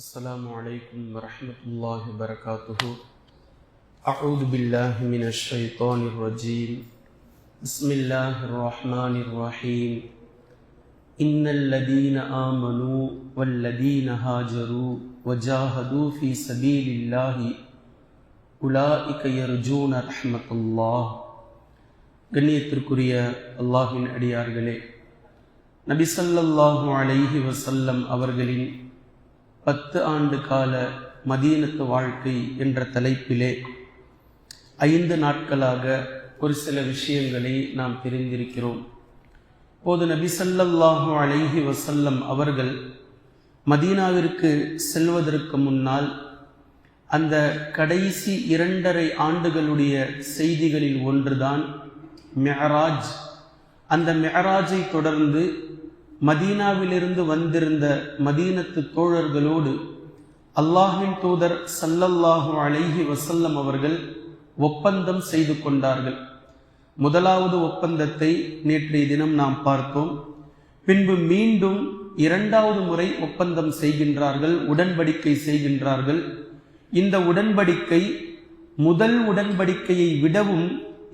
السلام عليكم ورحمة الله وبركاته. أعوذ بالله من الشيطان الرجيم. بسم الله الرحمن الرحيم. إن الذين آمنوا والذين هاجروا وجاهدوا في سبيل الله أولئك يرجون رحمة الله. கண்ணியத்திற்குரிய அல்லாஹ்வின் அடியார்களே, நபி ஸல்லல்லாஹு அலைஹி வஸல்லம் அவர்களின் 10 ஆண்டு கால மதீனத்து வாழ்க்கை என்ற தலைப்பிலே 5 நாட்களாக ஒரு சில விஷயங்களை நாம் தெரிந்திருக்கிறோம். போது நபி ஸல்லல்லாஹு அலைஹி வஸல்லம் அவர்கள் மதீனாவிற்கு செல்வதற்கு முன்னால் அந்த கடைசி 2.5 ஆண்டுகளுடைய செய்திகளில் ஒன்றுதான் மிஅராஜ். அந்த மிஅராஜை தொடர்ந்து மதீனாவிலிருந்து வந்திருந்த மதீனத்து தோழர்களோடு அல்லாஹ்வின் தூதர் ஸல்லல்லாஹு அலைஹி வஸல்லம் அவர்கள் ஒப்பந்தம் செய்து கொண்டார்கள். முதலாவது ஒப்பந்தத்தை நேற்றைய தினம் நாம் பார்த்தோம். பின்பு மீண்டும் 2வது முறை ஒப்பந்தம் செய்கின்றார்கள், உடன்படிக்கை செய்கின்றார்கள். இந்த உடன்படிக்கை முதல் உடன்படிக்கையை விடவும்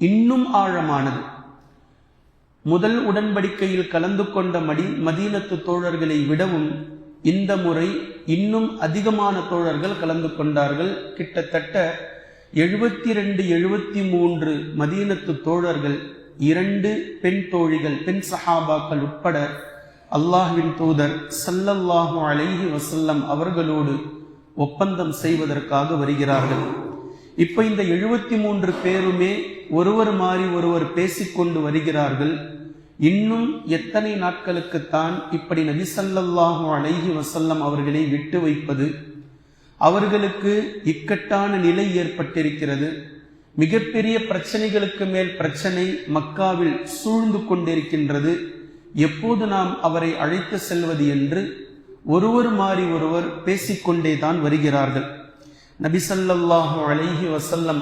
இன்னும் ஆழமானது. முதல் உடன்படிக்கையில் கலந்து கொண்ட மதீனத்து தோழர்களை விடவும் இந்த முறை இன்னும் அதிகமான தோழர்கள் கலந்து கொண்டார்கள். கிட்டத்தட்ட 72-73 மதீனத்து தோழர்கள், 2 பெண் தோழிகள், பெண் சஹாபாக்கள் உட்பட அல்லாஹ்வின் தூதர் ஸல்லல்லாஹு அலைஹி வஸல்லம் அவர்களோடு ஒப்பந்தம் செய்வதற்காக வருகிறார்கள். இப்ப இந்த 73 பேருமே ஒருவர் மாறி ஒருவர் பேசிக்கொண்டு வருகிறார்கள். இன்னும் எத்தனை நாட்களுக்குத்தான் இப்படி நபி ஸல்லல்லாஹு அலைஹி வஸல்லம் அவர்களை விட்டு வைப்பது? அவர்களுக்கு இக்கட்டான நிலை ஏற்பட்டிருக்கிறது. மிகப்பெரிய பிரச்சனைகளுக்கு மேல் பிரச்சனை மக்காவில் சூழ்ந்து கொண்டிருக்கின்றது. எப்போது நாம் அவரை அழைத்து செல்வது என்று ஒருவர் மாறி ஒருவர் பேசிக்கொண்டேதான் வருகிறார்கள். நபி ஸல்லல்லாஹு அலைஹி வஸல்லம்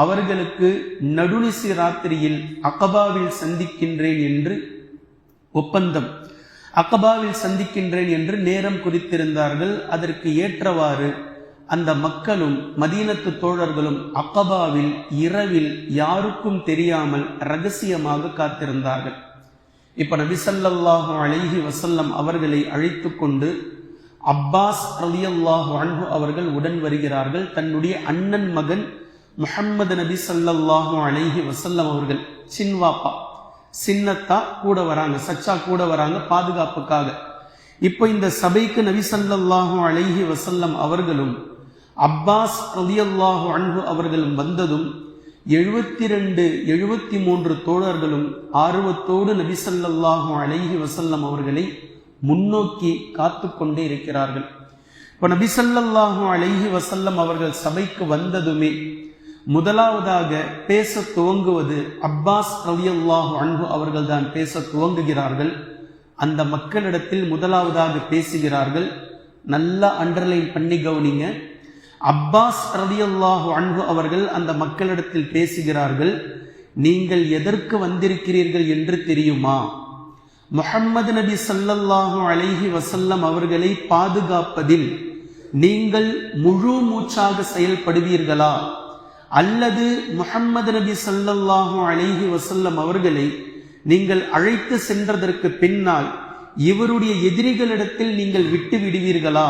அவர்களுக்கு நடுநிசி ராத்திரியில் அகபாவில் சந்திக்கின்றேன் என்று ஒப்பந்தம், அகபாவில் சந்திக்கின்றேன் என்று நேரம் குறித்திருந்தார்கள். அதற்கு ஏற்றவாறு அந்த மக்களும் மதீனத்து தோழர்களும் அகபாவில் இரவில் யாருக்கும் தெரியாமல் ரகசியமாக காத்திருந்தார்கள். இப்ப நபி ஸல்லல்லாஹு அலைஹி வஸல்லம் அவர்களை அழைத்து கொண்டு அப்பாஸ் ரலியல்லாஹு அன்ஹு அவர்கள் உடன் வருகிறார்கள். தன்னுடைய அண்ணன் மகன் முஹம்மது நபி ஸல்லல்லாஹு அலைஹி வஸல்லம் அவர்கள் சின்வாப்பா, சின்னத்தா கூட வராங்க, சச்சா கூட வராங்க பாதுகாப்புக்காக. இப்போ இந்த சபைக்கு நபி ஸல்லல்லாஹு அலைஹி வஸல்லம் அவர்களும் அப்பாஸ் ரலியல்லாஹு அன்ஹு அவர்களும் வந்ததும் 72-73 தோழர்களும் ஆர்வத்தோடு நபி ஸல்லல்லாஹு அலைஹி வஸல்லம் அவர்களை முன்னோக்கி காத்து கொண்டே இருக்கிறார்கள். இப்ப நபி ஸல்லல்லாஹு அலைஹி வஸல்லம் அவர்கள் சபைக்கு வந்ததுமே முதலாவதாக பேச துவங்குவது அப்பாஸ் ரலியல்லாஹு அன்ஹு அவர்கள் தான் பேச துவங்குகிறார்கள். அந்த மக்களிடத்தில் முதலாவதாக பேசுகிறார்கள். நல்லா அண்டர்லைன் பண்ணி கவனிங்க. அப்பாஸ் ரலியல்லாஹு அன்ஹு அவர்கள் அந்த மக்களிடத்தில் பேசுகிறார்கள். நீங்கள் எதற்கு வந்திருக்கிறீர்கள் என்று தெரியுமா? முஹம்மது நபி ஸல்லல்லாஹு அலைஹி வஸல்லம் அவர்களை பாதுகாப்பதில் நீங்கள் முழு மூச்சாக செயல்படுவீர்களா, அல்லது முஹம்மது நபி ஸல்லல்லாஹு அலைஹி வஸல்லம் அவர்களை நீங்கள் அழைத்து சென்றதற்கு பின்னால் இவருடைய எதிரிகளிடத்தில் நீங்கள் விட்டு விடுவீர்களா?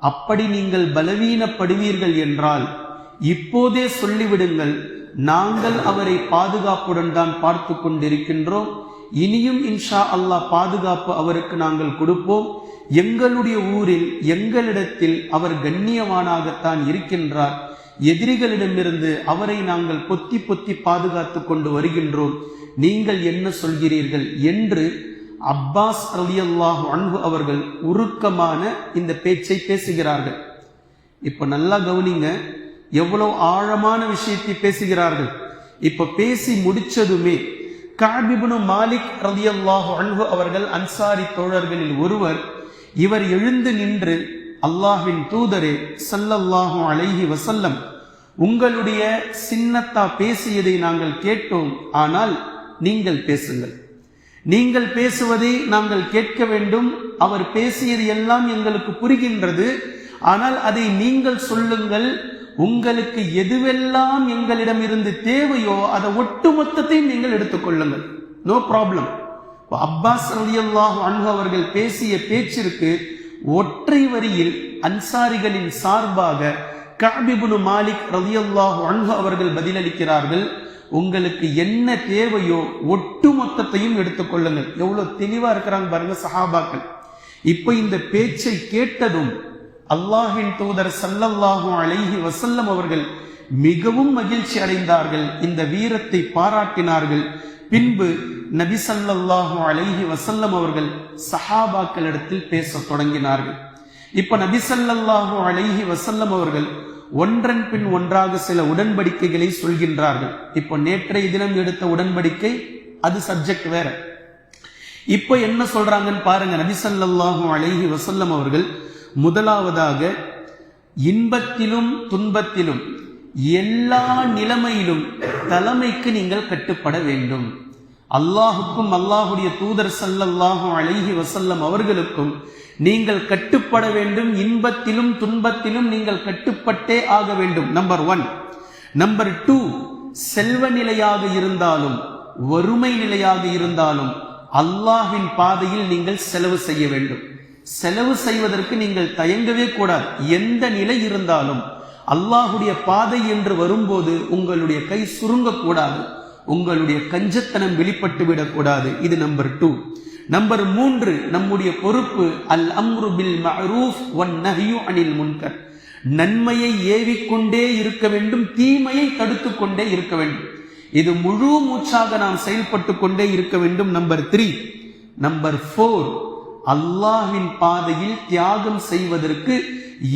அப்படி நீங்கள் பலவீனப்படுவீர்கள் என்றால் இப்போதே சொல்லிவிடுங்கள், நாங்கள் அவரை பாதுகாப்புடன் தான் பார்த்து கொண்டிருக்கின்றோம். இனியும் இன்ஷா அல்லாஹ் பாதுகாப்பு அவருக்கு நாங்கள் கொடுப்போம். எங்களுடைய ஊரில் எங்களிடத்தில் அவர் கண்ணியவானாகத்தான் இருக்கின்றார். எதிரிகளிடமிருந்து அவரை நாங்கள் பொத்தி பொத்தி பாதுகாத்து கொண்டு வருகின்றோம். நீங்கள் என்ன சொல்கிறீர்கள் என்று அப்பாஸ் ரலியல்லாஹு அன்ஹு அவர்கள் உருக்கமான இந்த பேச்சை பேசுகிறார்கள். இப்ப நல்லா கவனிங்க, எவ்வளவு ஆழமான விஷயத்தை பேசுகிறார்கள். இப்ப பேசி முடிச்சதுமே கஅப் இப்னு மாலிக் ரலியல்லாஹு அன்ஹு அவர்கள் அன்சாரி தோழர்களில் ஒருவர், இவர் எழுந்து நின்று, அல்லாஹ்வின் தூதரே ஸல்லல்லாஹு அலைஹி வஸல்லம், உங்களுடைய சின்னத்தா பேசியதை நாங்கள் கேட்டோம், ஆனால் நீங்கள் பேசுங்கள். நீங்கள் பேசுவதை நாங்கள் கேட்க வேண்டும், அவர் பேசியது எல்லாம் எங்களுக்கு புரிகின்றது, ஆனால் அதை நீங்கள் சொல்லுங்கள், உங்களுக்கு எதுவெல்லாம் எங்களிடம் இருந்து தேவையோ அதை ஒட்டுமொத்தத்தையும் நீங்கள் எடுத்துக்கொள்ளுங்கள், நோ ப்ராப்ளம். அப்பாஸ் ரலியல்லாஹு அன்ஹு அவர்கள் பேசிய பேச்சிற்கு ஒற்றை வரியில் அன்சாரிகளின் சார்பாக கஅப் இப்னு மாலிக் ரலியல்லாஹு அன்ஹு அவர்கள் பதிலளிக்கிறார்கள், உங்களுக்கு என்ன தேவையோ ஒட்டுமொத்தத்தையும் எடுத்துக்கொள்ளுங்கள். எவ்வளவு தெளிவா இருக்கிறாங்க பாருங்க சஹாபாக்கள். இப்ப இந்த பேச்சை கேட்டதும் அல்லாஹ்வின் தூதர் ஸல்லல்லாஹு அலைஹி வஸல்லம் அவர்கள் மிகவும் மகிழ்ச்சி அடைந்தார்கள், இந்த வீரத்தை பாராட்டினார்கள். பின்பு நபி ஸல்லல்லாஹு அலைஹி வஸல்லம் அவர்கள் சஹாபாக்களிடத்தில் பேசத் தொடங்கினார்கள். இப்ப நபி ஸல்லல்லாஹு அலைஹி வஸல்லம் அவர்கள் ஒன்றன் பின் ஒன்றாக சில உடன்படிக்கைகளை சொல்கின்றார்கள். இப்போ நேற்றைய தினம் எடுத்த உடன்படிக்கை அது சப்ஜெக்ட் வேற. இப்போ என்ன சொல்றாங்கன்னு பாருங்க. நபி ஸல்லல்லாஹு அலைஹி வஸல்லம் அவர்கள் முதலாவதாக இன்பத்திலும் துன்பத்திலும் எல்லா நிலைமையிலும் தலைமைக்கு நீங்கள் கட்டுப்பட வேண்டும். அல்லாஹுக்கும் அல்லாஹுடைய தூதர் ஸல்லல்லாஹு அலைஹி வஸல்லம் அவர்களுக்கும் நீங்கள் கட்டுப்பட வேண்டும். இன்பத்திலும் துன்பத்திலும் நீங்கள் கட்டுப்பட்டே ஆக வேண்டும். நம்பர் 1. நம்பர் 2, செல்வ நிலையாக இருந்தாலும் வறுமை நிலையாக இருந்தாலும் அல்லாஹ்வின் பாதையில் நீங்கள் செலவு செய்ய வேண்டும். செலவு செய்வதற்கு நீங்கள் தயங்கவே கூடாது. எந்த நிலை இருந்தாலும் அல்லாஹுடைய பாதை என்று வரும்போது உங்களுடைய கை சுருங்கக்கூடாது, உங்களுடைய கஞ்சத்தனம் வெளிப்பட்டு விடக்கூடாது. இது நம்பர் 2. நம்பர் 3, நம்முடைய பொறுப்பு அல் அம்ரு பில் மஅரூஃப் வன் நஹ்யு அனில் முன்கர். நன்மையை ஏவிக்கொண்டே இருக்க வேண்டும், தீமையை தடுத்து கொண்டே இருக்க வேண்டும். இது முழு மூச்சாக நாம் செயல்பட்டு கொண்டே இருக்க வேண்டும். நம்பர் 3. நம்பர் 4, அல்லாஹ்வின் பாதையில் தியாகம் செய்வதற்கு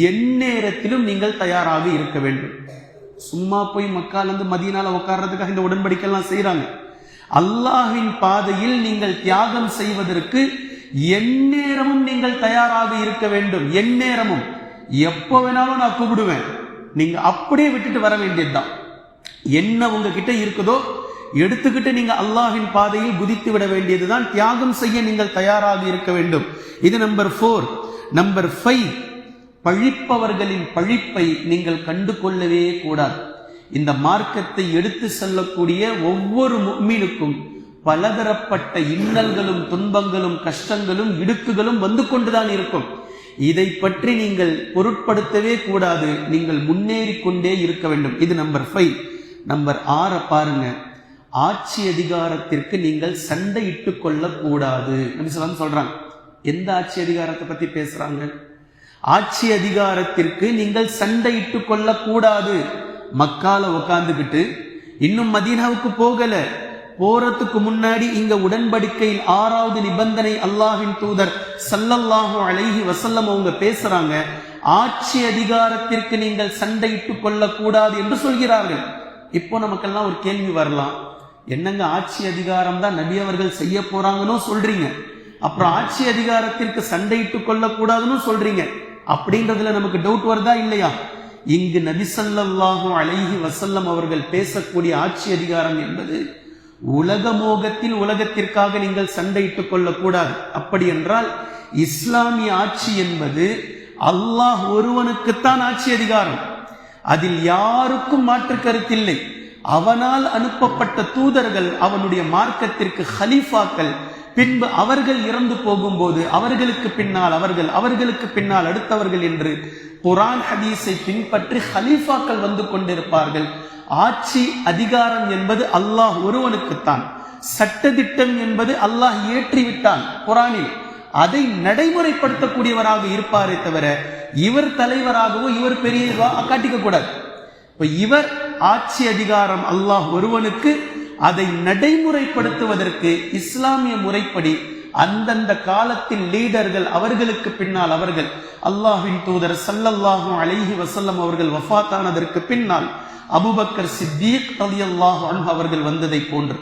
எந்நேரத்திலும் நீங்கள் தயாராக இருக்க வேண்டும். சும்மா போய் மக்கால இருந்து மதீனால உட்கார்றதுக்காக இந்த உடன்படிக்கை எல்லாம் செய்யறாங்க. அல்லாஹ்வின் பாதையில் நீங்கள் தியாகம் செய்வதற்கு எந்நேரமும் நீங்கள் தயாராக இருக்க வேண்டும். எந்நேரமும், எப்போ வேணாலும் நான் கூப்பிடுவேன், நீங்க அப்படியே விட்டுட்டு வர வேண்டியதுதான். என்ன உங்ககிட்ட இருக்குதோ எடுத்துக்கிட்டு நீங்க அல்லாஹ்வின் பாதையில் குதித்து விட வேண்டியதுதான். தியாகம் செய்ய நீங்கள் தயாராக இருக்க வேண்டும். இது நம்பர் 4. நம்பர் 5, பழிப்பவர்களின் பழிப்பை நீங்கள் கண்டு கொள்ளவே கூடாது. இந்த மார்க்கத்தை எடுத்து செல்லக்கூடிய ஒவ்வொரு முஃமினுக்கும் பலதரப்பட்ட இன்னல்களும் துன்பங்களும் கஷ்டங்களும் இடுக்குகளும் வந்து கொண்டுதான் இருக்கும். இதை பற்றி நீங்கள் பொருட்படுத்தவே கூடாது. நீங்கள் முன்னேறி கொண்டே இருக்க வேண்டும். இது நம்பர் 5. நம்பர் 6 பாருங்க. ஆட்சி அதிகாரத்திற்கு நீங்கள் சண்டையிட்டு கொள்ளக்கூடாது. நபி ஸல்லல்லாஹு சொல்றாங்க. எந்த ஆட்சி அதிகாரத்தை பத்தி பேசுறாங்க? ஆட்சி அதிகாரத்திற்கு நீங்கள் சண்டையிட்டு கொள்ளக்கூடாது. மக்கால உட்கார்ந்துகிட்டு இன்னும் மதீனாவுக்கு போகல, போறதுக்கு முன்னாடி இங்க உடன்படிக்கையில் 6வது நிபந்தனை அல்லாஹ்வின் தூதர் ஸல்லல்லாஹு அலைஹி வஸல்லம் அவங்க பேசுறாங்க. ஆட்சி அதிகாரத்திற்கு நீங்கள் சண்டையிட்டு கொள்ளக்கூடாது என்று சொல்கிறார்கள். இப்போ நமக்கெல்லாம் ஒரு கேள்வி வரலாம், என்னங்க ஆட்சி அதிகாரம் தான் நபி அவர்கள் செய்ய போறாங்கன்னு சொல்றீங்க, அப்புறம் ஆட்சி அதிகாரத்திற்கு சண்டையிட்டு கொள்ளக்கூடாதுன்னு சொல்றீங்க, அப்படின்றதுல நமக்கு டவுட் வருதா இல்லையா? இங்கு நபி ஸல்லல்லாஹு அலைஹி வஸல்லம் அவர்கள் பேசக்கூடிய ஆட்சி அதிகாரம் என்பது உலக மோகத்தில் உலகத்திற்காக நீங்கள் சண்டையிட்டுக் கொள்ளக்கூடாது. அப்படி என்றால் இஸ்லாமிய ஆட்சி என்பது அல்லாஹ் ஒருவனுக்குத்தான் ஆட்சி அதிகாரம். அதில் யாருக்கும் மாற்று கருத்தில்லை. அவனால் அனுப்பப்பட்ட தூதர்கள் அவனுடைய மார்க்கத்திற்கு ஹலீஃபாக்கள். பின்பு அவர்கள் இறந்து போகும்போது அவர்களுக்கு பின்னால் அவர்கள், அவர்களுக்கு பின்னால் அடுத்தவர்கள் என்று குர்ஆன் ஹதீஸை பின்பற்றி ஹலீஃபாக்கள் வந்து கொண்டிருப்பார்கள். ஆட்சி அதிகாரம் என்பது அல்லாஹ் ஒருவனுக்குத்தான். சட்டதிட்டம் என்பது அல்லாஹ் ஏற்றிவிட்டான் குர்ஆனில். அதை நடைமுறைப்படுத்தக்கூடியவராக இருப்பாரே தவிர இவர் தலைவராகவோ இவர் பெரியவா காட்டிக்க கூடாது. இப்ப இவர் ஆட்சி அதிகாரம் அல்லாஹ் ஒருவனுக்கு, அதை நடைமுறைப்படுத்துவதற்கு இஸ்லாமிய முறைப்படி அந்தந்த காலத்தின் லீடர்கள், அவர்களுக்கு பின்னால் அவர்கள், அல்லாஹ்வின் தூதர் ஸல்லல்லாஹு அலைஹி வஸல்லம் அவர்கள் வஃபாத்தானதற்கு பின்னால் அபூபக்கர் சித்தீக் ரலியல்லாஹு அன்ஹு அவர்கள் வந்ததை போன்று,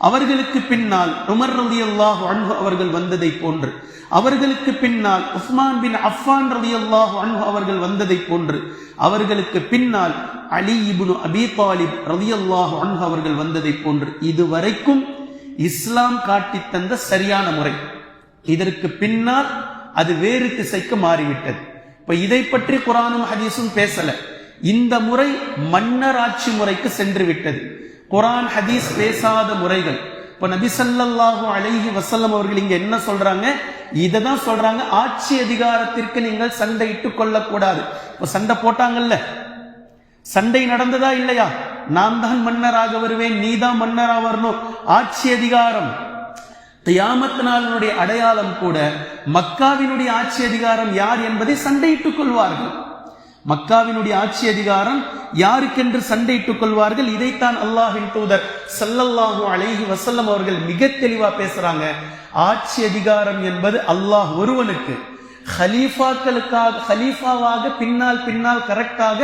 அவர்களுக்கு பின்னால் உமர் ரலியல்லாஹு அன்ஹு அவர்கள் வந்ததை போன்று, அவர்களுக்கு பின்னால் உஸ்மான் பின் அஃபான் ரலியல்லாஹு அன்ஹு அவர்கள் வந்ததை போன்று, அவர்களுக்கு பின்னால் அலி இப்னு அபீ தாலிப் ரலியல்லாஹு அன்ஹு அவர்கள் வந்ததை போன்று, இதுவரைக்கும் இஸ்லாம் காட்டி தந்த சரியான முறை. இதற்கு பின்னால் அது வேறு திசைக்கு மாறிவிட்டது. இப்ப இதை பற்றி குர்ஆனும் ஹதீஸும் பேசல. இந்த முறை மன்னர் ஆட்சி முறைக்கு சென்று விட்டது. குர்ஆன் ஹதீஸ் பேசாத முறைகள். இப்ப நபி ஸல்லல்லாஹு அலைஹி வஸல்லம் அவர்கள் இங்க என்ன சொல்றாங்க? இததான் சொல்றாங்க, ஆட்சி அதிகாரத்திற்கு நீங்கள் சண்டையிட்டுக் கொள்ளக்கூடாது. இப்ப சண்டை போட்டாங்கல்ல, சண்டை நடந்ததா இல்லையா? நான் தான் மன்னராக வருவேன், நீ தான் மன்னரா வரணும். ஆட்சி அதிகாரம் கியாமத் நாளினுடைய அடையாளம் கூட மக்காவினுடைய ஆட்சி அதிகாரம் யார் என்பதை சண்டையிட்டுக் கொள்வார்கள். மக்காவினுடைய ஆட்சி அதிகாரம் யாருக்கென்று சண்டையிட்டுக் கொள்வார்கள். இதைத்தான் அல்லாஹ்வின் தூதர் ஸல்லல்லாஹு அலைஹி வஸல்லம் அவர்கள் மிக தெளிவா பேசுறாங்க. ஆட்சி அதிகாரம் என்பது அல்லாஹ் ஒருவனுக்கு, ஹலீஃபாவாக பின்னால் கரெக்டாக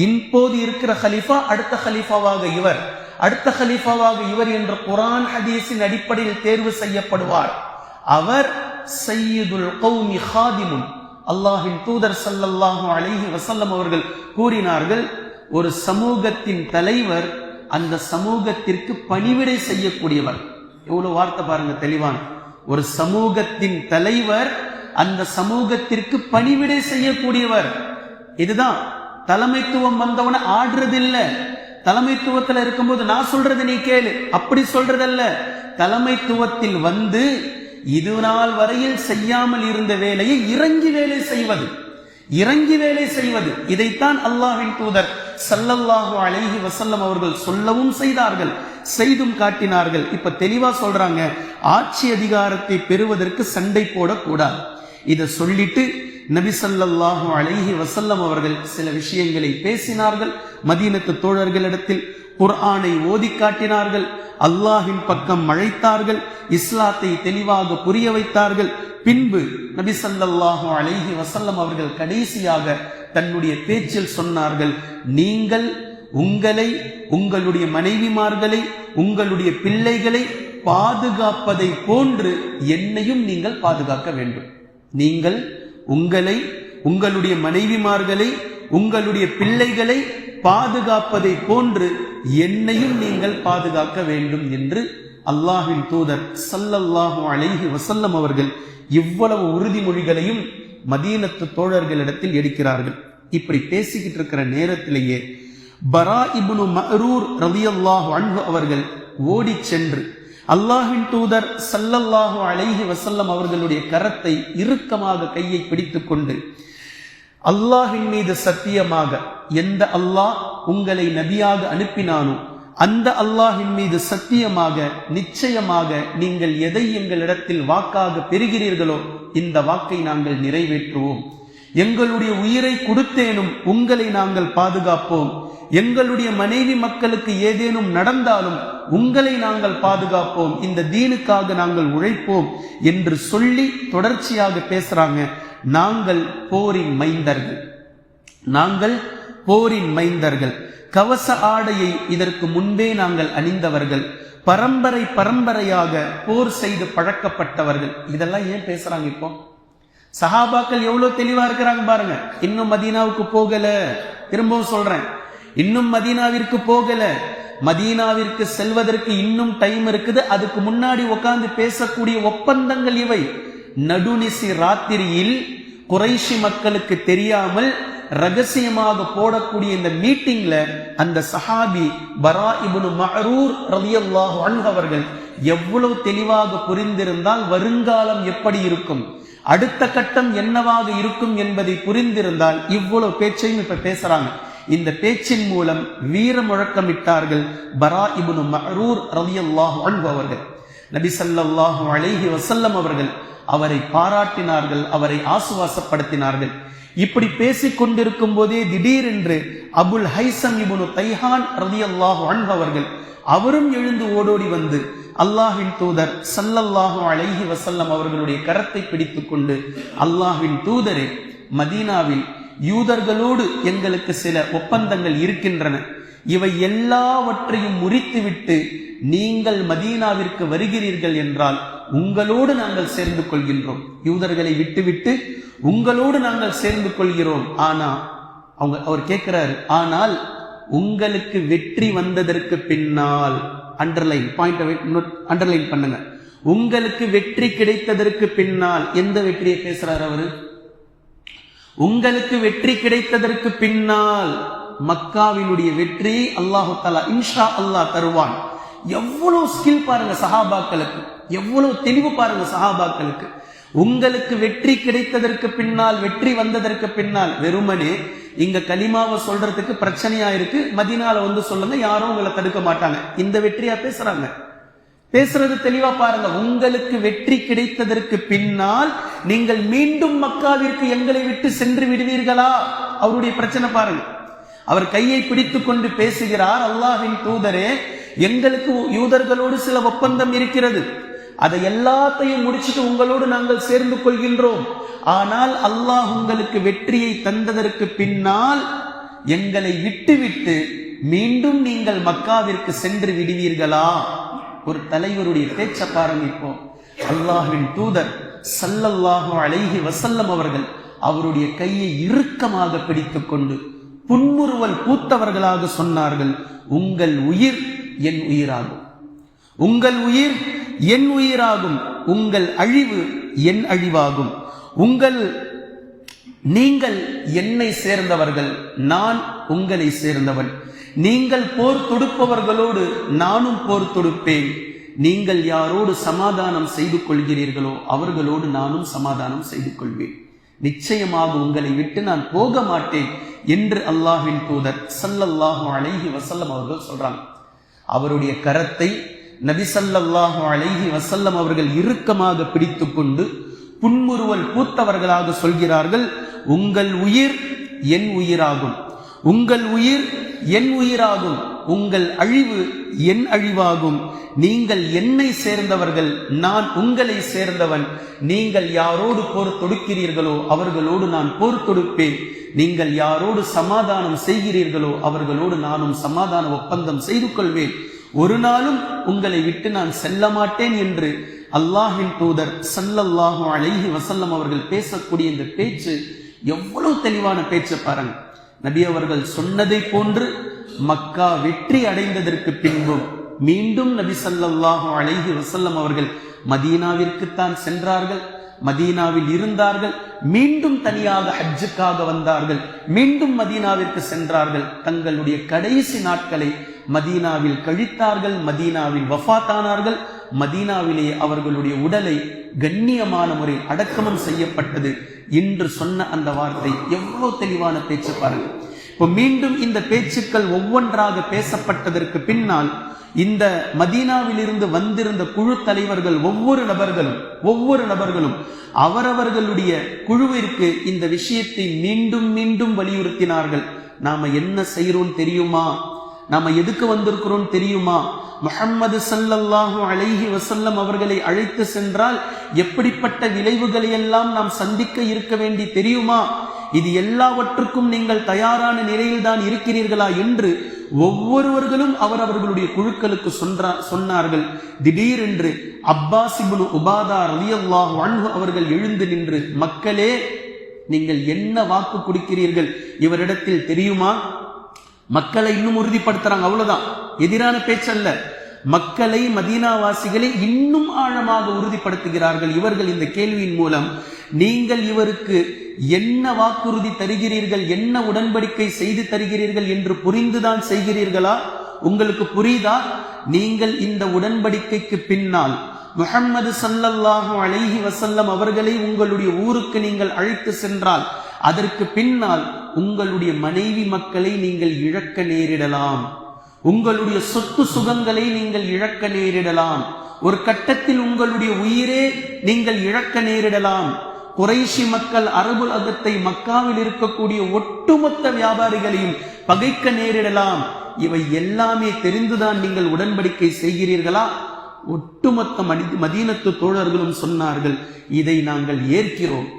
இப்போது இருக்கிற ஹலீஃபா அடுத்த ஹலீஃபாவாக இவர், அடுத்த ஹலீஃபாவாக இவர் என்ற குர்ஆன் ஹதீஸின் அடிப்படையில் தேர்வு செய்யப்படுவார். அவர் சய்யிதுல் கௌமி ஹாதிமுன். அல்லாஹ்வின் தூதர் ஸல்லல்லாஹு அலைஹி வஸல்லம் அவர்கள் கூறினார்கள், ஒரு சமூகத்தின் தலைவர் அந்த சமூகத்திற்கு பணிவிடை செய்யக்கூடியவர். எவ்வளவு வார்த்தை பாருங்க, தெளிவான. ஒரு சமூகத்தின் தலைவர் அந்த சமூகத்திற்கு பணிவிடை செய்யக்கூடியவர். இதுதான் தலைமைத்துவம். வந்தவன ஆடுறது இல்ல. தலைமைத்துவத்தில் இருக்கும்போது நான் சொல்றது நீ கேளு, அப்படி சொல்றதல்ல. தலைமைத்துவத்தில் வந்து இது நாள் வரையில் செய்யாமல் இருந்த வேலையை இறங்கி வேலை செய்வது. இதைத்தான் அல்லாஹ்வின் தூதர் ஸல்லல்லாஹு அலைஹி வஸல்லம் அவர்கள் சொல்லவும் செய்தார்கள், செய்தும் காட்டினார்கள். இப்ப தெளிவா சொல்றாங்க, ஆட்சி அதிகாரத்தை பெறுவதற்கு சண்டை போடக்கூடாது. இதை சொல்லிட்டு நபி ஸல்லல்லாஹு அலைஹி வஸல்லம் அவர்கள் சில விஷயங்களை பேசினார்கள். மதீனத்து தோழர்களிடத்தில் குர்ஆனை ஓதி காட்டினார்கள், அல்லாஹ்வின் பக்கம் அழைத்தார்கள், இஸ்லாத்தை தெளிவாக புரிய வைத்தார்கள். பின்பு நபி ஸல்லல்லாஹு அலைஹி வஸல்லம் அவர்கள் கடைசியாக தன்னுடைய பேச்சில் சொன்னார்கள், நீங்கள் உங்களை, உங்களுடைய மனைவிமார்களை, உங்களுடைய பிள்ளைகளை பாதுகாப்பதை போன்று என்னையும் நீங்கள் பாதுகாக்க வேண்டும். நீங்கள் உங்களை, உங்களுடைய மனைவிமார்களை, உங்களுடைய பிள்ளைகளை பாதுகாப்பதை போன்று என்னையும் நீங்கள் பாதுகாக்க வேண்டும் என்று அல்லாஹ்வின் தூதர் ஸல்லல்லாஹு அலைஹி வஸல்லம் அவர்கள் இவ்வளவு உறுதிமொழிகளையும் மதீனத்து தோழர்களிடத்தில் எடுக்கிறார்கள். இப்படி பேசிக்கிட்டு இருக்கிற நேரத்திலேயே பரா இப்னு மஅரூர் ரலியல்லாஹு அன்ஹு அவர்கள் ஓடி சென்று அல்லாஹ்வின் தூதர் ஸல்லல்லாஹு அலைஹி வஸல்லம் அவர்களுடைய கரத்தை இறுக்கமாக கையை பிடித்துக் கொண்டு, அல்லாஹ்வின் மீது சத்தியமாக, எந்த அல்லாஹ் உங்களை நபியாக அனுப்பினானோ அந்த அல்லாஹ்வின் மீது சத்தியமாக, நிச்சயமாக நீங்கள் எதை எங்களிடத்தில் வாக்காக பெறுகிறீர்களோ இந்த வாக்கை நாங்கள் நிறைவேற்றுவோம். எங்களுடைய உயிரை கொடுத்தேனும் உங்களை நாங்கள் பாதுகாப்போம். எங்களுடைய மனைவி மக்களுக்கு ஏதேனும் நடந்தாலும் உங்களை நாங்கள் பாதுகாப்போம். இந்த தீனுக்காக நாங்கள் உழைப்போம் என்று சொல்லி தொடர்ச்சியாக பேசுறாங்க. நாங்கள் போரின் மைந்தர்கள், கவச ஆடையை இதற்கு முன்பே நாங்கள் அணிந்தவர்கள், பரம்பரையாக போர் செய்து பழக்கப்பட்டவர்கள். இதெல்லாம் ஏன் பேசுறாங்க? இப்போ சஹாபாக்கள் எவ்வளவு தெளிவா இருக்கிறாங்க பாருங்க. இன்னும் மதீனாவுக்கு போகல. திரும்பவும் சொல்றேன், இன்னும் மதீனாவிற்கு போகல. மதீனாவிற்கு செல்வதற்கு இன்னும் டைம் இருக்குது. அதுக்கு முன்னாடி உட்கார்ந்து பேசக்கூடிய ஒப்பந்தங்கள் இவை. நடுநிசி ராத்திரியில் குறைஷி மக்களுக்கு தெரியாமல் ரகசியமாக போடக்கூடிய இந்த மீட்டிங்ல அந்த சஹாபி பரா இப்னு மஅரூர் ரலியல்லாஹு அன்ஹு அவர்கள் எவ்வளவு தெளிவாக புரிந்திருந்தால் வருங்காலம் எப்படி இருக்கும், அடுத்த கட்டம் என்னவாக இருக்கும் என்பதை புரிந்திருந்தால் இவ்வளவு பேச்சையும் இப்ப பேசுறாங்க. இந்த பேச்சின் மூலம் வீர முழக்கமிட்டார்கள் பரா இப்னு மஅரூர் ரலியல்லாஹு அன்ஹு அவர்கள். நபி ஸல்லல்லாஹு அலைஹி வஸல்லம் அவர்கள் அவரை பாராட்டினார்கள், அவரை ஆசுவாசப்படுத்தினார்கள். இப்படி பேசிக் கொண்டிருக்கும் போதே திடீரென்று அபுல் ஹைசம் இப்னு தைஹான் ரலியல்லாஹு அன்ஹு அவர்கள் அவரும் எழுந்து ஓடோடி வந்து அல்லாஹ்வின் தூதர் ஸல்லல்லாஹு அலைஹி வஸல்லம் அவர்களுடைய கரத்தை பிடித்துக் கொண்டு, அல்லாஹ்வின் தூதரே, மதீனாவில் யூதர்களோடு எங்களுக்கு சில ஒப்பந்தங்கள் இருக்கின்றன. இவை எல்லாவற்றையும் முறித்துவிட்டு நீங்கள் மதீனாவிற்கு வருகிறீர்கள் என்றால் உங்களோடு நாங்கள் சேர்ந்து கொள்கின்றோம். யூதர்களை விட்டுவிட்டு உங்களோடு நாங்கள் சேர்ந்து கொள்கிறோம். ஆனா அவர் கேட்கிறாரு, ஆனால் உங்களுக்கு வெற்றி வந்ததற்கு பின்னால் அண்டர்லைன் அண்டர்லைன் பண்ணுங்க. உங்களுக்கு வெற்றி கிடைத்ததற்கு பின்னால் எந்த வெற்றியை பேசுறாரு அவரு? உங்களுக்கு வெற்றி கிடைத்ததற்கு பின்னால் மக்காவினுடைய வெற்றி அல்லாஹு தஆலா இன்ஷா அல்லாஹ் தருவான். எவ்வளவு ஸ்கில் பாருங்க சஹாபாக்களுக்கு, எவ்வளவு தெளிவு பாருங்க சஹாபாக்களுக்கு. உங்களுக்கு வெற்றி கிடைத்ததற்கு பின்னால், வெற்றி வந்ததற்கு பின்னால், வெறுமனே இங்க கலிமாவை சொல்றதுக்கு பிரச்சனையா இருக்கு, மதீனால வந்து சொல்லுங்க, யாரும் உங்களை தடுக்க மாட்டாங்க. இந்த வெற்றியா பேசுறாங்க. பேசுறது தெளிவா பாருங்க. உங்களுக்கு வெற்றி கிடைத்ததற்கு பின்னால் நீங்கள் மீண்டும் மக்காவிற்கு எங்களை விட்டு சென்று விடுவீர்களா? அவருடைய பிரச்சனை பாருங்க. அவர் கையை பிடித்துக் கொண்டு பேசுகிறார், அல்லாஹ்வின் தூதரே, எங்களுக்கு யூதர்களோடு சில ஒப்பந்தம் இருக்கிறது, அதை எல்லாத்தையும் முடிச்சுட்டு உங்களோடு நாங்கள் சேர்ந்து கொள்கின்றோம். ஆனால் அல்லாஹ் உங்களுக்கு வெற்றியை தந்ததற்கு பின்னால் எங்களை விட்டுவிட்டு மீண்டும் நீங்கள் மக்காவிற்கு சென்று விடுவீர்களா? ஒரு தலைவருடைய பேச்ச பாருங்க. இப்போ அல்லாஹ்வின் தூதர் ஸல்லல்லாஹு அலைஹி வஸல்லம் அவர்கள் அவருடைய கையை இறுக்கமாக பிடித்துக் கொண்டு புன்முறுவல் பூத்தவர்களாக சொன்னார்கள், உங்கள் உயிர் என் உயிராகும், உங்கள் உயிர் என் உயிராகும், உங்கள் அழிவு என் அழிவாகும், நீங்கள் என்னை சேர்ந்தவர்கள், நான் உங்களை சேர்ந்தவன், நீங்கள் போர் தொடுப்பவர்களோடு நானும் போர் தொடுப்பேன், நீங்கள் யாரோடு சமாதானம் செய்து கொள்கிறீர்களோ அவர்களோடு நானும் சமாதானம் செய்து கொள்வேன், நிச்சயமாக உங்களை விட்டு நான் போக மாட்டேன் என்று அல்லாஹ்வின் தூதர் ஸல்லல்லாஹு அலைஹி வஸல்லம் அவர்கள் சொல்றாங்க. அவருடைய கரத்தை நபி ஸல்லல்லாஹு அலைஹி வஸல்லம் அவர்கள் இறுக்கமாக பிடித்துக் கொண்டு புன்முறுவல் பூத்தவர்களாக சொல்கிறார்கள், உங்கள் உயிர் என் உயிராகும், உங்கள் உயிர் என் உயிராகும், உங்கள் அழிவு என் அழிவாகும், நீங்கள் என்னை சேர்ந்தவர்கள், நான் உங்களை சேர்ந்தவன், நீங்கள் யாரோடு போர் தொடுக்கிறீர்களோ அவர்களோடு நான் போர் தொடுப்பேன், நீங்கள் யாரோடு சமாதானம் செய்கிறீர்களோ அவர்களோடு நானும் சமாதான ஒப்பந்தம் செய்து கொள்வேன், ஒரு நாளும் உங்களை விட்டு நான் செல்ல மாட்டேன் என்று அல்லாஹ்வின் தூதர் ஸல்லல்லாஹு அலைஹி வஸல்லம் அவர்கள் பேசக்கூடிய இந்த பேச்சு எவ்வளவு தெளிவான பேச்சு பாருங்க. நபி அவர்கள் சொன்னதை போன்று மக்கா வெற்றி அடைந்ததற்கு பின்பும் மீண்டும் நபி ஸல்லல்லாஹு அலைஹி வஸல்லம் அவர்கள் மதீனாவிற்குத்தான் சென்றார்கள், மதீனாவில் இருந்தார்கள், மீண்டும் தனியாக ஹஜ்ஜுக்காக வந்தார்கள், மீண்டும் மதீனாவிற்கு சென்றார்கள், தங்களுடைய கடைசி நாட்களை மதீனாவில் கழித்தார்கள், மதீனாவில் வஃபாத்தானார்கள், மதீனாவிலே அவர்களுடைய உடலை கண்ணியமான முறை அடக்கமும் செய்யப்பட்டது என்று சொன்ன அந்த வார்த்தை எவ்வளவு தெளிவான பேச்சு பாருங்க. இப்போ மீண்டும் இந்த பேச்சுக்கள் ஒவ்வொன்றாக பேசப்பட்டதற்கு பின்னால் இந்த மதீனாவில் இருந்து வந்திருந்த குழு தலைவர்கள் ஒவ்வொரு நபர்களும் அவரவர்களுடைய குழுவிற்கு இந்த விஷயத்தை மீண்டும் மீண்டும் வலியுறுத்தினார்கள். நாம என்ன செய்யறோம் தெரியுமா? நாம எதுக்கு வந்திருக்கிறோம் தெரியுமா? முஹம்மது ஸல்லல்லாஹு அலைஹி வஸல்லம் அவர்களை அழைத்து சென்றால் எப்படிப்பட்ட விளைவுகளை எல்லாம் நாம் சந்திக்க இருக்க வேண்டி தெரியுமா? இது எல்லாவற்றுக்கும் நீங்கள் தயாரான நிலையில் தான் இருக்கிறீர்களா என்று ஒவ்வொருவர்களும் அவரவர்களுடைய குழுக்களுக்கு சொன்னார்கள். திடீரென்று அப்பாஸ் இப்னு உபாதா ரலியல்லாஹு அன்ஹு அவர்கள் எழுந்து நின்று, மக்களே, நீங்கள் என்ன வாக்கு கொடுக்கிறீர்கள் இவரிடத்தில் தெரியுமா? மக்களை இன்னும் உறுதிப்படுத்துறாங்க, அவ்வளவுதான், எதிரான பேச்சல்ல. மக்களை, மதீனாவாசிகளை இன்னும் ஆழமாக உறுதிப்படுத்துகிறார்கள் இவர்கள் இந்த கேள்வியின் மூலம். நீங்கள் இவருக்கு என்ன வாக்குறுதி தருகிறீர்கள், என்ன உடன்படிக்கை செய்து தருகிறீர்கள் என்று புரிந்துதான் செய்கிறீர்களா? உங்களுக்கு புரியுதா? நீங்கள் இந்த உடன்படிக்கைக்கு பின்னால் முஹம்மது ஸல்லல்லாஹு அலைஹி வஸல்லம் அவர்களை உங்களுடைய ஊருக்கு நீங்கள் அழைத்து சென்றால் அதற்கு பின்னால் உங்களுடைய மனைவி மக்களை நீங்கள் இழக்க நேரிடலாம், உங்களுடைய சொத்து சுகங்களை நீங்கள் இழக்க நேரிடலாம், ஒரு கட்டத்தில் உங்களுடைய உயிரே நீங்கள் இழக்க நேரிடலாம். குறைஷி மக்கள் அரபு அகத்தை மக்காவில் இருக்கக்கூடிய ஒட்டுமொத்த வியாபாரிகளையும் பகைக்க நேரிடலாம். இவை எல்லாமே தெரிந்துதான் நீங்கள் உடன்படிக்கை செய்கிறீர்களா? ஒட்டுமொத்த மதீனத்து தோழர்களும் சொன்னார்கள், இதை நாங்கள் ஏற்கிறோம்,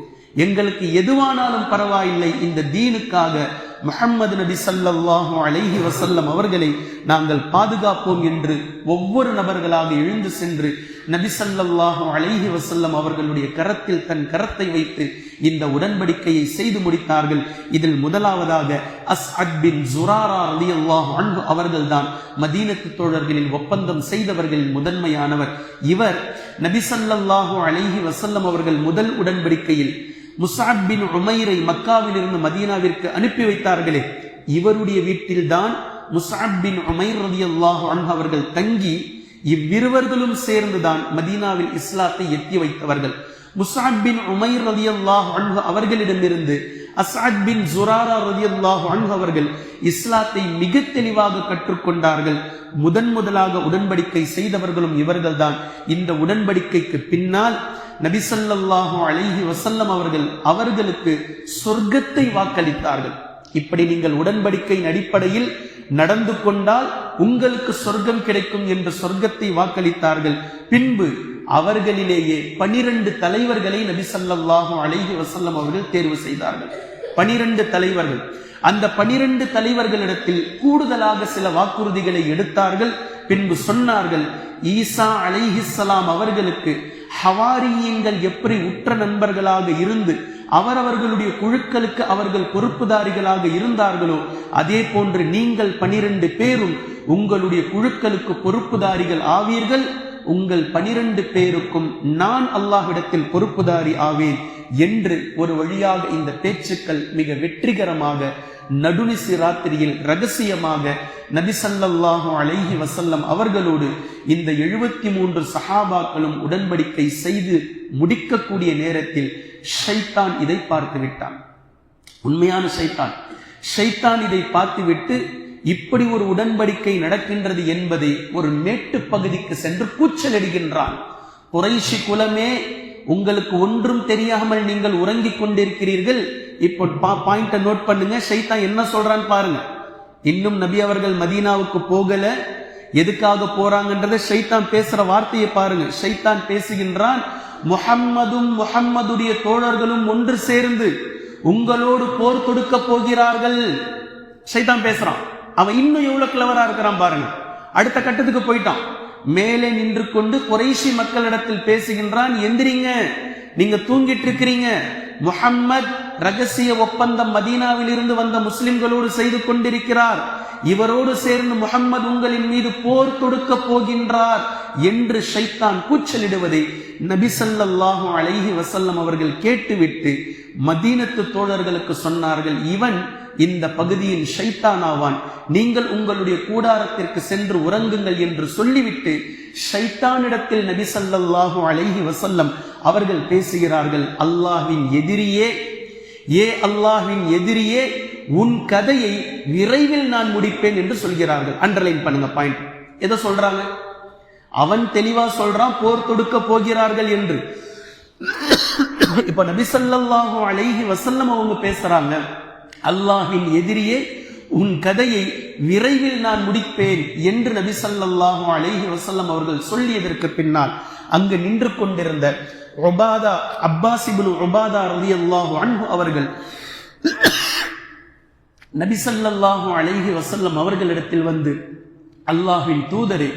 எங்களுக்கு எதுவானாலும் பரவாயில்லை, இந்த தீனுக்காக முஹம்மது நபி ஸல்லல்லாஹு அலைஹி வஸல்லம் அவர்களை நாங்கள் பாதுகாப்போம் என்று ஒவ்வொரு நபர்களாக எழுந்து சென்று நபி ஸல்லல்லாஹு அலைஹி வஸல்லம் அவர்களுடைய கரத்தில் தன் கரத்தை வைத்து இந்த உடன்படிக்கையை செய்து முடித்தார்கள். இதில் முதலாவதாக அஸ்அத் பின் ஜுராரா ரலியல்லாஹு அன்ஹு அவர்கள்தான் மதீனத்து தோழர்களில் ஒப்பந்தம் செய்தவர்களில் முதன்மையானவர். இவர் நபி ஸல்லல்லாஹு அலைஹி வஸல்லம் அவர்கள் முதல் உடன்படிக்கையில் முஸ்அப் பின் உமைரை மக்காவில் இருந்து மதீனாவிற்கு அனுப்பி வைத்தார்களே, இவருடைய வீட்டில்தான் முஸ்அப் பின் உமைர் ரலியல்லாஹு அன்ஹு அவர்கள் தங்கி இவ்விருவர்களும் சேர்ந்துதான் மதீனாவில் இஸ்லாத்தை எத்தி வைத்தவர்கள். முஸ்அப் பின் உமைர் ரலியல்லாஹு அன்ஹு அவர்களிடமிருந்து அஸ்அத் பின் ஜுராரா ரலியல்லாஹு அன்ஹு அவர்கள் இஸ்லாத்தை மிக தெளிவாக கற்றுக்கொண்டார்கள். முதலாக உடன்படிக்கை செய்தவர்களும் இவர்கள்தான். இந்த உடன்படிக்கைக்கு பின்னால் நபி ஸல்லல்லாஹு அலைஹி வஸல்லம் அவர்களுக்கு சொர்க்கத்தை வாக்களித்தார்கள். இப்படி நீங்கள் உடன்படிக்கையின் அடிப்படையில் நடந்து கொண்டால் உங்களுக்கு சொர்க்கம் கிடைக்கும் என்று சொர்க்கத்தை வாக்களித்தார்கள். பின்பு அவர்களிலேயே 12 தலைவர்களை நபி ஸல்லல்லாஹு அலைஹி வஸல்லம் அவர்கள் தேர்வு செய்தார்கள். 12 தலைவர்கள். அந்த 12 தலைவர்களிடத்தில் கூடுதலாக சில வாக்குறுதிகளை எடுத்தார்கள். பின்பு சொன்னார்கள், ஈசா அலைஹிஸ்ஸலாம் அவர்களுக்கு ஹவாரியங்கள் எப்படி உற்ற நண்பர்களாக இருந்து அவரவர்களுடைய குழுக்களுக்கு அவர்கள் பொறுப்புதாரிகளாக இருந்தார்களோ அதே போன்று நீங்கள் 12 பேரும் உங்களுடைய குழுக்களுக்கு பொறுப்புதாரிகள் ஆவீர்கள். உங்கள் 12 பேருக்கும் நான் அல்லாஹ்விடத்தில் பொறுப்புதாரி ஆவேன் என்று ஒரு வழியாக இந்த பேச்சுக்கள் மிக வெற்றிகரமாக நடுநிசி ராத்திரியில் ரகசியமாக நபி ஸல்லல்லாஹு அலைஹி வஸல்லம் அவர்களோடு இந்த 73 சஹாபாக்களும் உடன்படிக்கை செய்து முடிக்கக்கூடிய நேரத்தில் ஷைத்தான் இதை பார்த்து விட்டான். உண்மையான ஷைத்தான் இதை பார்த்துவிட்டு இப்படி ஒரு உடன்படிக்கை நடக்கின்றது என்பதை ஒரு மேட்டு பகுதிக்கு சென்று கூச்சலிடுகின்றான். குறைஷி குலமே, உங்களுக்கு ஒன்றும் தெரியாமல் நீங்கள் உறங்கிக் கொண்டிருக்கிறீர்கள். இப்போ பாயிண்ட நோட் பண்ணுங்க. ஷைத்தான் என்ன சொல்றான்னு பாருங்க. இன்னும் நபி அவர்கள் மதீனாவுக்கு போகல. எதுக்காக போறாங்கன்றத ஷைத்தான் பேசுற வார்த்தையை பாருங்க. ஷைத்தான் பேசுகின்றான், முஹம்மதுடைய தோழர்களும் ஒன்று சேர்ந்து உங்களோடு போர் தொடுக்க போகிறார்கள். ஷைத்தான் பேசுறான். அவன் இன்னும் எவ்வளவு கிளவரா இருக்கிறான் பாருங்க. அடுத்த கட்டத்துக்கு போயிட்டான். மேலே நின்று கொண்டு குறைஷி மக்களிடத்தில் பேசுகின்றான், எந்திரிங்க, நீங்க தூங்கிட்டு இருக்கிறீங்க. முஹம்மத் ரகசிய ஒப்பந்தம் மதீனாவில் இருந்து வந்த முஸ்லிம்களோடு செய்து கொண்டிருக்கிறார். இவரோடு சேர்ந்து முஹம்மது உங்களின் மீது போர் தொடுக்க போகின்றார் என்று ஷைத்தான் கூச்சலிடுவதை நபி ஸல்லல்லாஹு அலைஹி வஸல்லம் அவர்கள் கேட்டுவிட்டு மதீனத்து தோழர்களுக்கு சொன்னார்கள், இவன் இந்த பகுதியின் ஷைத்தான் ஆவான், நீங்கள் உங்களுடைய கூடாரத்திற்கு சென்று உறங்குங்கள் என்று சொல்லிவிட்டு ஷைத்தானிடத்தில் நபி ஸல்லல்லாஹு அலைஹி வஸல்லம் அவர்கள் பேசுகிறார்கள், அல்லாஹ்வின் எதிரியே, அல்லாஹ்வின் எதிரியே, உன் கதையை விரைவில் நான் முடிப்பேன் என்று சொல்கிறார்கள். அண்டர்லைன் பண்ணுங்க பாயிண்ட். எதை சொல்றாங்க? அவன் தெளிவா சொல்றான் போர் தொடுக்க போகிறார்கள் என்று. இப்ப நபி ஸல்லல்லாஹு அலைஹி வஸல்லம் அவங்க பேசுறாங்க, அல்லாஹ்வின் எதிரியே, உன் கதையை விரைவில் நான் முடிப்பேன் என்று நபி ஸல்லல்லாஹு அலைஹி வஸல்லம் அவர்கள் சொல்லியதற்கு பின்னால் அங்கு நின்று கொண்டிருந்த உபாதா, அப்பாஸ் இப்னு உபாதா ரலியல்லாஹு அன்ஹு அவர்கள் நபி ஸல்லல்லாஹு அலைஹி வஸல்லம் அவர்களிடத்தில் வந்து, அல்லாஹ்வின் தூதரே,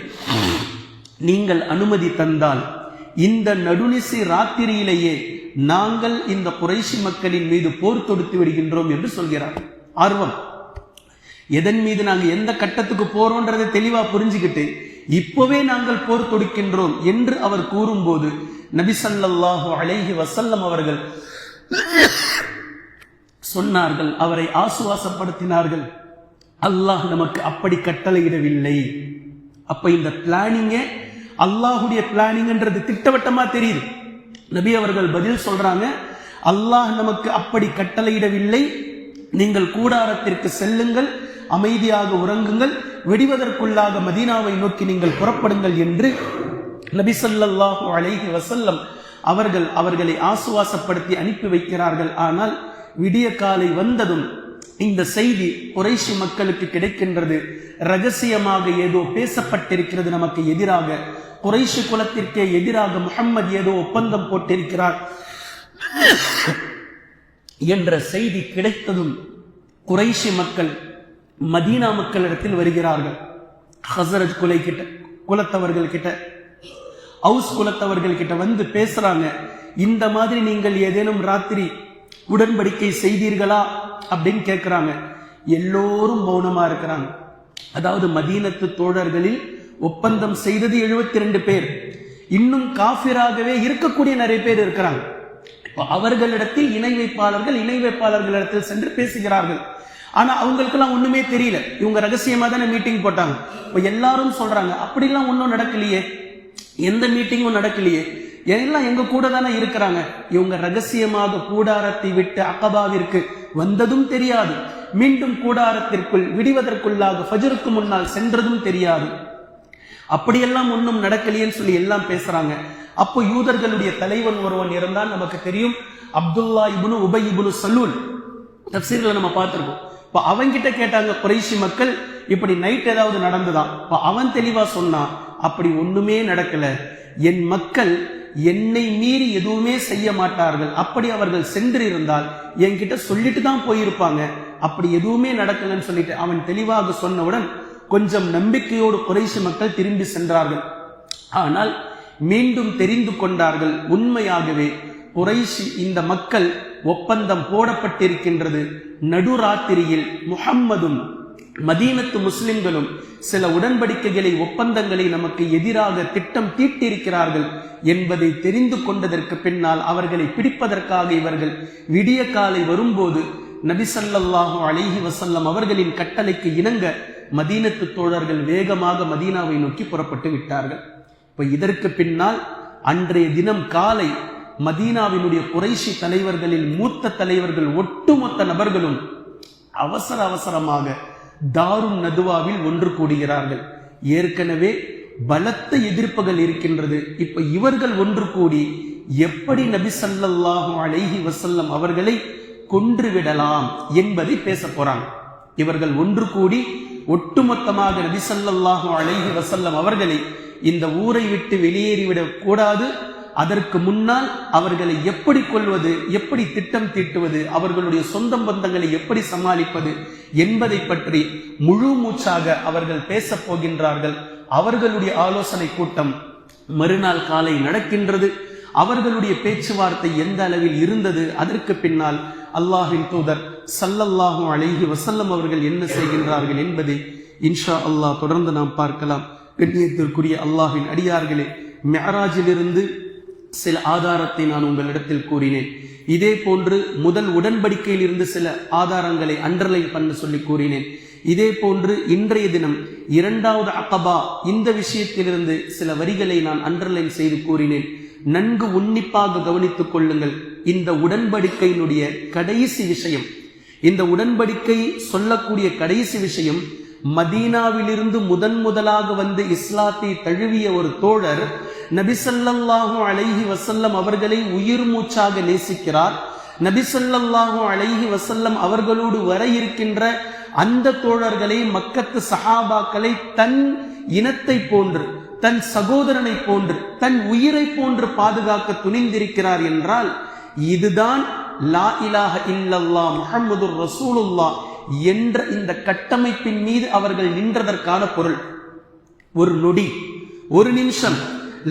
நீங்கள் அனுமதி தந்தால் இந்த நடுநிசி ராத்திரியிலேயே நாங்கள் இந்த குறைஷி மக்களின் மீது போர் தொடுத்து விடுகின்றோம் என்று சொல்கிறார். ஆர்வம், எதன் மீது நாங்கள் எந்த கட்டத்துக்கு போறோன்றதை தெளிவா புரிஞ்சுக்கிட்டு இப்பவே நாங்கள் போர் தொடுக்கின்றோம் என்று அவர் கூறும்போது நபி ஸல்லல்லாஹு அலைஹி வஸல்லம் அவர்கள் சொன்னார்கள், அவரை ஆசுவாசப்படுத்தினார்கள், அல்லாஹ் நமக்கு அப்படி கட்டளையிடவில்லை. அப்ப இந்த பிளானிங்கே அல்லாஹுடைய பிளானிங்ன்றது திட்டவட்டமா தெரியுது. நபி அவர்கள் பதில் சொல்றாங்க, அல்லாஹ் நமக்கு அப்படி கட்டளையிடவில்லை, நீங்கள் கூடாரத்திற்கு செல்லுங்கள், அமைதியாக உறங்குங்கள், வெடிவதற்குள்ளாக மதீனாவை நோக்கி நீங்கள் புறப்படுங்கள் என்று நபி ஸல்லல்லாஹு அலைஹி வஸல்லம் அவர்களை ஆசுவாசப்படுத்தி அனுப்பி வைக்கிறார்கள். ஆனால் விடிய காலை வந்ததும் இந்த செய்தி குறைஷி மக்களுக்கு கிடைக்கின்றது. ரகசியமாக ஏதோ பேசப்பட்டிருக்கிறது நமக்கு எதிராக, குறைஷி குலத்திற்கே எதிராக முஹம்மது ஏதோ ஒப்பந்தம் போட்டிருக்கிறார் என்ற செய்தி கிடைத்ததும் குறைஷி மக்கள் மதீனா மக்களிடத்தில் வருகிறார்கள். ஹஸரஜ் குலத்தவர்கள் கிட்ட, அவுஸ் குலத்தவர்கள் கிட்ட வந்து பேசுறாங்க. இந்த மாதிரி நீங்கள் ஏதேனும் ராத்திரி உடன்படிக்கை செய்தீர்களா அப்படின்னு கேட்கிறாங்க. எல்லோரும் மௌனமா இருக்கிறாங்க. அதாவது மதீனத்து தோழர்களில் ஒப்பந்தம் செய்தது 72 பேர், இன்னும் காஃபிராகவே இருக்கக்கூடிய நிறைய பேர் இருக்கிறாங்க. அவர்களிடத்தில் இணை வைப்பாளர்களிடத்தில் சென்று பேசுகிறார்கள். ஆனா அவங்களுக்கெல்லாம் ஒண்ணுமே தெரியல. இவங்க ரகசியமா தானே மீட்டிங் போட்டாங்க. இப்ப எல்லாரும் சொல்றாங்க, அப்படிலாம் ஒன்னும் நடக்கலையே, எந்த மீட்டிங்கும் நடக்கலையே, எல்லாம் எங்க கூட தானே இருக்கிறாங்க. இவங்க ரகசியமாக கூடாரத்தை விட்டு அகபாவிற்கு வந்ததும் தெரியாது, மீண்டும் கூடாரத்திற்குள் விடுவதற்குள்ளாக ஃபஜ்ருக்கு முன்னால் சென்றதும் தெரியாது. அப்படியெல்லாம் ஒன்றும் நடக்கலையேன்னு சொல்லி எல்லாம் பேசுறாங்க. அப்போ யூதர்களுடைய தலைவன் ஒருவன் இருந்தால், நமக்கு தெரியும், அப்துல்லா இப்னு உபை இப்னு சலூல், தஃப்சீர்ல நம்ம பார்த்திருக்கோம். இப்ப அவன்கிட்ட கேட்டாங்க குறைஷி மக்கள், இப்படி நைட் ஏதாவது நடந்துதான்? இப்ப அவன் தெளிவா சொன்னான், அப்படி ஒண்ணுமே நடக்கல, என் மக்கள் என்னை மீறி எதுவுமே செய்ய மாட்டார்கள், அப்படி அவர்கள் சென்றிருந்தால் என்கிட்ட சொல்லிட்டு தான் போயிருப்பாங்க, அப்படி எதுவுமே நடக்கலன்னு சொல்லிட்டு அவன் தெளிவாக சொன்னவுடன் கொஞ்சம் நம்பிக்கையோடு குறைஷி மக்கள் திரும்பி சென்றார்கள். ஆனால் மீண்டும் தெரிந்து கொண்டார்கள், உண்மையாகவே குறைஷி இந்த மக்கள் ஒப்பந்தம் போடப்பட்டிருக்கின்றது. நடுராத்திரியில் முஹம்மதும் மதீனத்து முஸ்லிம்களும் சில உடன்படிக்கைகளை, ஒப்பந்தங்களை நமக்கு எதிராக திட்டம் தீட்டியிருக்கிறார்கள் என்பதை தெரிந்து கொண்டதற்கு பின்னால் அவர்களை பிடிப்பதற்காக இவர்கள் விடிய காலை வரும்போது நபி ஸல்லல்லாஹு அலைஹி வஸல்லம் அவர்களின் கட்டளைக்கு இணங்க மதீனத்து தோழர்கள் வேகமாக மதீனாவை நோக்கி புறப்பட்டு விட்டார்கள். இப்ப இதற்கு பின்னால் அன்றைய தினம் காலை மதீனாவினுடைய குறைஷி தலைவர்களில் மூத்த தலைவர்கள் ஒட்டுமொத்த நபர்களும் அவசரமாக தாருன் நதுவாவில் ஒன்று கூடுகிறார்கள். ஏற்கனவே பலத்த எதிர்ப்புகள் இருக்கின்றது. இப்ப இவர்கள் ஒன்று கூடி எப்படி நபி ஸல்லல்லாஹு அலைஹி வஸல்லம் அவர்களை கொன்றுவிடலாம் என்பதை பேச போறாங்க. இவர்கள் ஒன்று கூடி ஒட்டுமொத்தமாக நபி ஸல்லல்லாஹு அலைஹி வஸல்லம் அவர்களை இந்த ஊரை விட்டு வெளியேறிவிடக் கூடாது, அதற்கு முன்னால் அவர்களை எப்படி கொள்வது, எப்படி திட்டம் தீட்டுவது, அவர்களுடைய சொந்த பந்தங்களை எப்படி சமாளிப்பது என்பதை பற்றி முழு மூச்சாக அவர்கள் பேசப் போகின்றார்கள். அவர்களுடைய ஆலோசனை கூட்டம் மறுநாள் காலை நடக்கின்றது. அவர்களுடைய பேச்சுவார்த்தை எந்த அளவில் இருந்தது, அதற்கு பின்னால் அல்லாஹ்வின் தூதர் ஸல்லல்லாஹு அலைஹி வஸல்லம் அவர்கள் என்ன செய்கின்றார்கள் என்பதை இன்ஷா அல்லாஹ் தொடர்ந்து நாம் பார்க்கலாம். கண்ணியத்திற்குரிய அல்லாஹ்வின் அடியார்களே, மிஅராஜிலிருந்து சில ஆதாரத்தை நான் உங்களிடத்தில் கூறினேன். இதே போன்று முதல் உடன்படிக்கையில் இருந்து சில ஆதாரங்களை அண்டர்லைன் பண்ண சொல்லி கூறினேன். இதே போன்று இன்றைய தினம் இரண்டாவது அகபா, இந்த விஷயத்திலிருந்து சில வரிகளை நான் அண்டர்லைன் செய்து கூறினேன். நன்கு உன்னிப்பாக கவனித்துக் கொள்ளுங்கள். இந்த உடன்படிக்கையினுடைய கடைசி விஷயம், இந்த உடன்படிக்கை சொல்லக்கூடிய கடைசி விஷயம், மதீனாவிலிருந்து முதலாக வந்து இஸ்லாத்தை தழுவிய ஒரு தோழர் நபி ஸல்லல்லாஹு அலைஹி வஸல்லம் அவர்களை உயிர் மூச்சாக நேசிக்கிறார். நபி ஸல்லல்லாஹு அலைஹி வஸல்லம் அவர்களோடு வர இருக்கின்ற அந்த தோழர்களை, மக்கத்து சஹாபாக்களை தன் இனத்தை போன்று, தன் சகோதரனை போன்று, தன் உயிரை போன்று பாதுகாக்க துணிந்திருக்கிறார் என்றால், இதுதான் லா இலாஹ இல்லல்லாஹ் முஹம்மதுர் ரசூலுல்லாஹ் என்ற இந்த கட்டமைப்பின் மீது அவர்கள் நின்றதற்கான பொருள். ஒரு நொடி, ஒரு நிமிஷம்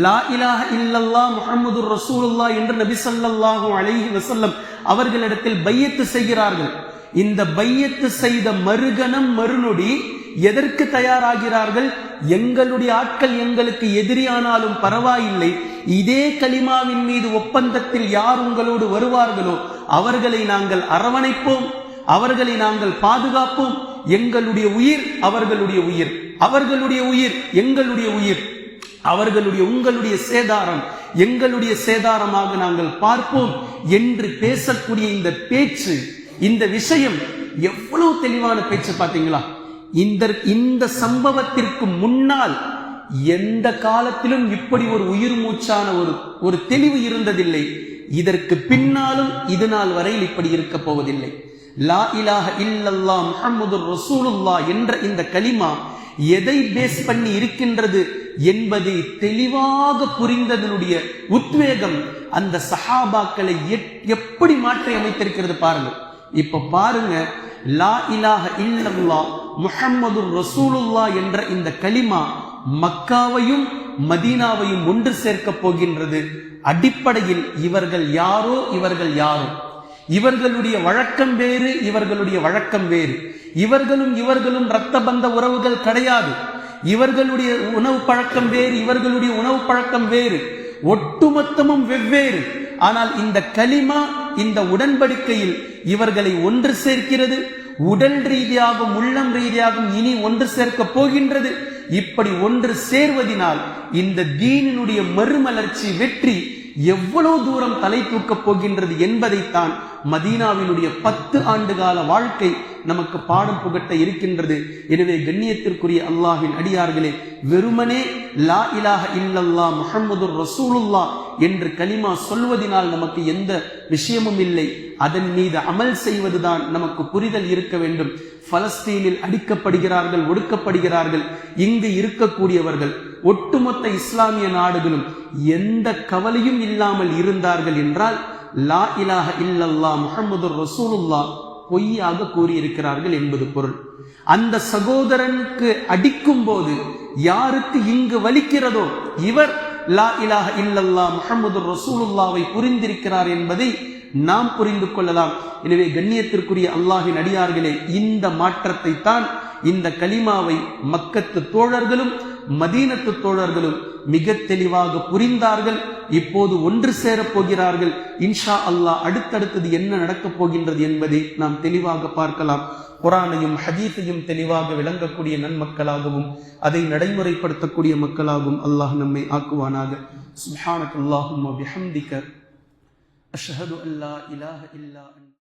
லா இலாஹ இல்லல்லாஹ் முஹம்மதுர் ரசூலுல்லாஹ் என்று நபி ஸல்லல்லாஹு அலைஹி வஸல்லம் அவர்களிடத்தில் பையத்து செய்கிறார்கள். இந்த பையத்து செய்த மறுகணம் மறுநொடி எதற்கு தயாராகிறார்கள்? எங்களுடைய ஆட்கள் எங்களுக்கு எதிரியானாலும் பரவாயில்லை, இதே கலிமாவின் மீது ஒப்பந்தத்தில் யார் உங்களோடு வருவார்களோ அவர்களை நாங்கள் அரவணைப்போம், அவர்களை நாங்கள் பாதுகாப்போம். எங்களுடைய உயிர் அவர்களுடைய உயிர், அவர்களுடைய உயிர் எங்களுடைய உயிர், அவர்களுடைய உங்களுடைய சேதாரம் எங்களுடைய சேதாரமாக நாங்கள் பார்ப்போம் என்று பேசக்கூடிய இந்த பேச்சு, இந்த விஷயம் எவ்வளவு தெளிவான பேச்சு பார்த்தீங்களா? இந்த சம்பவத்திற்கு முன்னால் எந்த காலத்திலும் இப்படி ஒரு உயிர் மூச்சான ஒரு தெளிவு இருந்ததில்லை. இதற்கு பின்னாலும் இது நாள் வரையில் இப்படி இருக்க போவதில்லை. லா இலாஹ இல்லல்லாஹ் முஹம்மதுர் ரசூலுல்லாஹ் என்ற இந்த கலிமா எதை பேஸ் பண்ணி இருக்கின்றது என்பதை தெளிவாக புரிந்ததனுடைய உத்வேகம் அந்த சஹாபாக்களை எப்படி மாற்றி அமைத்திருக்கிறது பாருங்க. இப்ப பாருங்க, லா இலாஹ இல்லல்லாஹ் முஹம்மதுர் ரசூலுல்லாஹ் என்ற இந்த கலிமா மக்காவையும் மதீனாவையும் ஒன்று சேர்க்க போகின்றது. அடிப்படையில் இவர்கள் யாரோ, இவர்களுடைய வழக்கம் வேறு, இவர்களுடைய வழக்கம் வேறு. இவர்களும் இரத்த பந்த உறவுகள் கிடையாது. இவர்களுடைய உணவு பழக்கம் வேறு, இவர்களுடைய உணவு பழக்கம் வேறு. ஒட்டுமொத்தமும் வெவ்வேறு. ஆனால் இந்த கலிமா, இந்த உடன்படிக்கையில் இவர்களை ஒன்று சேர்க்கிறது. உடல் ரீதியாகவும் உள்ளம் ரீதியாகவும் இனி ஒன்று சேர்க்க போகின்றது. இப்படி ஒன்று சேர்வதனால் இந்த தீனினுடைய மறுமலர்ச்சி, வெற்றி எவ்வளவு தூரம் தலை தூக்கப் போகின்றது என்பதைத்தான் மதீனாவினுடைய 10 ஆண்டுகால வாழ்க்கை நமக்கு பாடம் புகட்ட இருக்கின்றது. எனவே கண்ணியத்திற்குரிய அல்லாஹ்வின் அடியார்களே, வெறுமனே லா இலாஹ இல்லல்லாஹ் முஹம்மதுர் ரசூலுல்லாஹ் என்று கலிமா சொல்வதனால் நமக்கு எந்த விஷயமும் இல்லை. அதன் மீது அமல் செய்வதுதான் நமக்கு புரிதல் இருக்க வேண்டும். பலஸ்தீனில் அடிக்கப்படுகிறார்கள், ஒடுக்கப்படுகிறார்கள். இங்கு இருக்கக்கூடியவர்கள், ஒட்டுமொத்த இஸ்லாமிய நாடுகளும் எந்த கவலையும் இல்லாமல் இருந்தார்கள் என்றால் லா இலாஹ இல்லல்லாஹ் முஹம்மதுர் ரசூலுல்லாஹ் பொய்யாக கூறியிருக்கிறார்கள் என்பது பொருள். அந்த சகோதரனுக்கு அடிக்கும் போது யாருக்கு இங்கு வலிக்கிறதோ இவர் லா இலாஹ இல்லல்லாஹ் முஹம்மதுர் ரசூலுல்லாஹ்வை புரிந்திருக்கிறார் என்பதை நாம் புரிந்து கொள்ளலாம். எனவே கண்ணியத்திற்குரிய அல்லாஹ்வின் அடியார்களே, இந்த மாற்றத்தை தான் இந்த கலிமாவை மக்கத்து தோழர்களும் மதீனத்து தோழர்களும் மிக தெளிவாக புரிந்தார்கள். இப்போது ஒன்று சேரப் போகிறார்கள். இன்ஷா அல்லாஹ் அடுத்தடுத்தது என்ன நடக்கப் போகின்றது என்பதை நாம் தெளிவாக பார்க்கலாம். குர்ஆனையும் ஹதீஸையும் தெளிவாக விளங்கக்கூடிய நன்மக்களாகவும் அதை நடைமுறைப்படுத்தக்கூடிய மக்களாகவும் அல்லாஹ் நம்மை ஆக்குவானாக. சுப்ஹானக்கல்லாஹும்ம வபிஹம்திக அஷ்ஹது அல்லா இலாஹ இல்லா